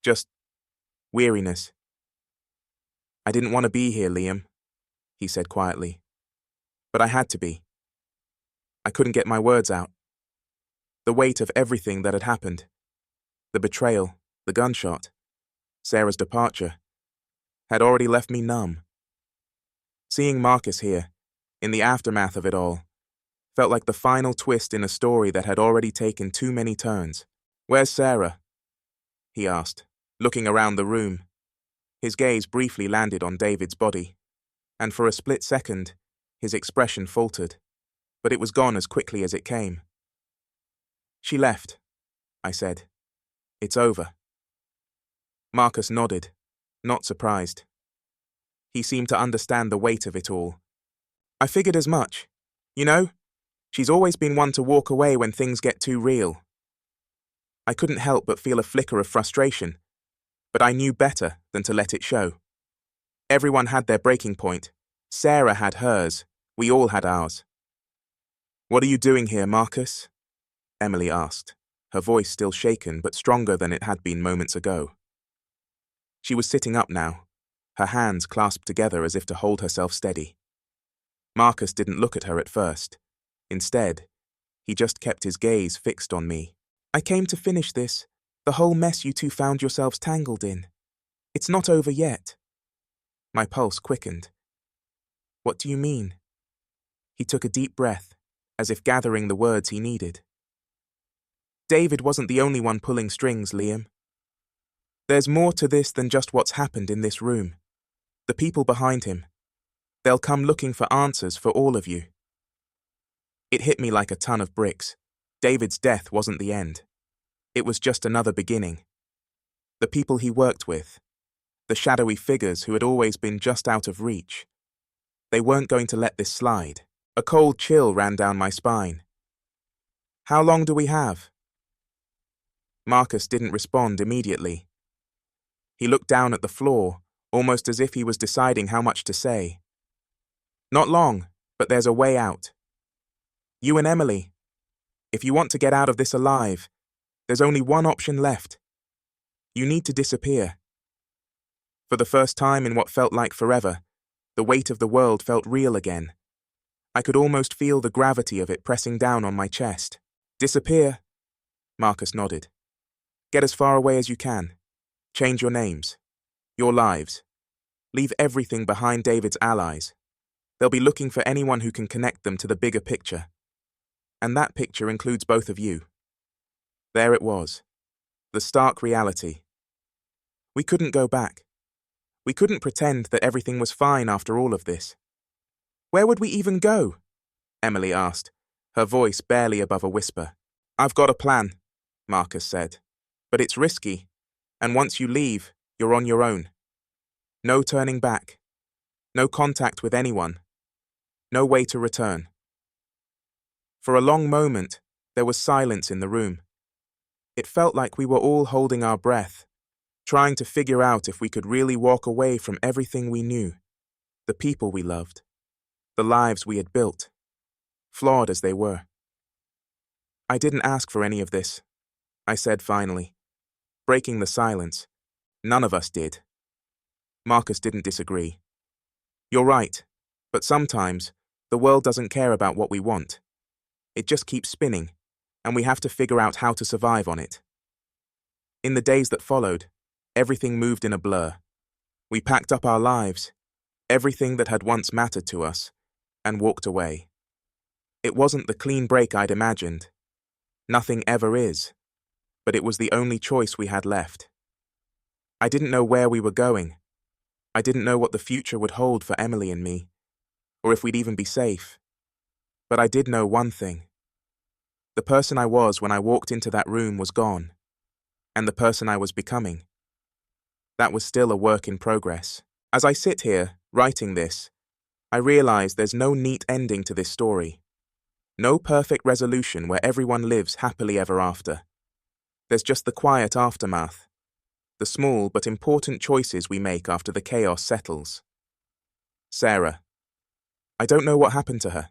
just weariness. I didn't want to be here, Liam, he said quietly, but I had to be. I couldn't get my words out. The weight of everything that had happened, the betrayal, the gunshot, Sarah's departure, had already left me numb. Seeing Marcus here, in the aftermath of it all, felt like the final twist in a story that had already taken too many turns. Where's Sarah? He asked, looking around the room. His gaze briefly landed on David's body, and for a split second, his expression faltered, but it was gone as quickly as it came. She left, I said. It's over. Marcus nodded, not surprised. He seemed to understand the weight of it all. I figured as much. You know, she's always been one to walk away when things get too real. I couldn't help but feel a flicker of frustration, but I knew better than to let it show. Everyone had their breaking point. Sarah had hers. We all had ours. What are you doing here, Marcus? Emily asked, her voice still shaken but stronger than it had been moments ago. She was sitting up now, her hands clasped together as if to hold herself steady. Marcus didn't look at her at first. Instead, he just kept his gaze fixed on me. I came to finish this, the whole mess you two found yourselves tangled in. It's not over yet. My pulse quickened. What do you mean? He took a deep breath, as if gathering the words he needed. David wasn't the only one pulling strings, Liam. There's more to this than just what's happened in this room. The people behind him. They'll come looking for answers for all of you. It hit me like a ton of bricks. David's death wasn't the end. It was just another beginning. The people he worked with, the shadowy figures who had always been just out of reach, They weren't going to let this slide. A cold chill ran down my spine. How long do we have? Marcus didn't respond immediately. He looked down at the floor, almost as if he was deciding how much to say. Not long, but there's a way out. You and Emily, if you want to get out of this alive, there's only one option left. You need to disappear. For the first time in what felt like forever, the weight of the world felt real again. I could almost feel the gravity of it pressing down on my chest. Disappear? Marcus nodded. Get as far away as you can. Change your names. Your lives. Leave everything behind David's allies. They'll be looking for anyone who can connect them to the bigger picture. And that picture includes both of you. There it was. The stark reality. We couldn't go back. We couldn't pretend that everything was fine after all of this. Where would we even go? Emily asked, her voice barely above a whisper. I've got a plan, Marcus said. But it's risky, and once you leave, you're on your own. No turning back. No contact with anyone. No way to return. For a long moment, there was silence in the room. It felt like we were all holding our breath, trying to figure out if we could really walk away from everything we knew, the people we loved, the lives we had built, flawed as they were. I didn't ask for any of this, I said finally, breaking the silence. None of us did. Marcus didn't disagree. You're right, but sometimes the world doesn't care about what we want. It just keeps spinning, and we have to figure out how to survive on it. In the days that followed, everything moved in a blur. We packed up our lives, everything that had once mattered to us, and walked away. It wasn't the clean break I'd imagined. Nothing ever is. But it was the only choice we had left. I didn't know where we were going. I didn't know what the future would hold for Emily and me, or if we'd even be safe. But I did know one thing. The person I was when I walked into that room was gone, and the person I was becoming. That was still a work in progress. As I sit here, writing this, I realize there's no neat ending to this story. No perfect resolution where everyone lives happily ever after. There's just the quiet aftermath, the small but important choices we make after the chaos settles. Sarah. I don't know what happened to her.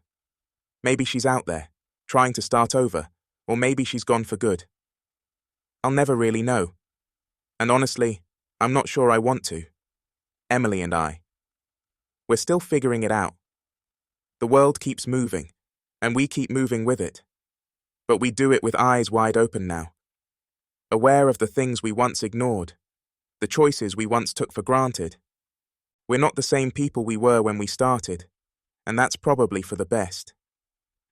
Maybe she's out there, trying to start over, or maybe she's gone for good. I'll never really know. And honestly, I'm not sure I want to. Emily and I. We're still figuring it out. The world keeps moving, and we keep moving with it. But we do it with eyes wide open now. Aware of the things we once ignored, the choices we once took for granted. We're not the same people we were when we started, and that's probably for the best.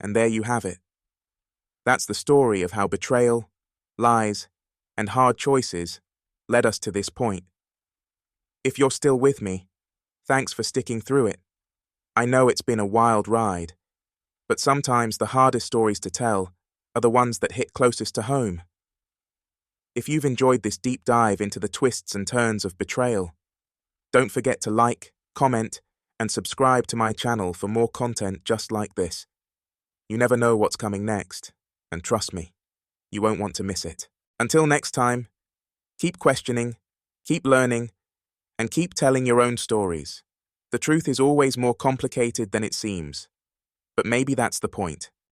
And there you have it. That's the story of how betrayal, lies, and hard choices led us to this point. If you're still with me, thanks for sticking through it. I know it's been a wild ride, but sometimes the hardest stories to tell are the ones that hit closest to home. If you've enjoyed this deep dive into the twists and turns of betrayal, don't forget to like, comment, and subscribe to my channel for more content just like this. You never know what's coming next, and trust me, you won't want to miss it. Until next time, keep questioning, keep learning, and keep telling your own stories. The truth is always more complicated than it seems, but maybe that's the point.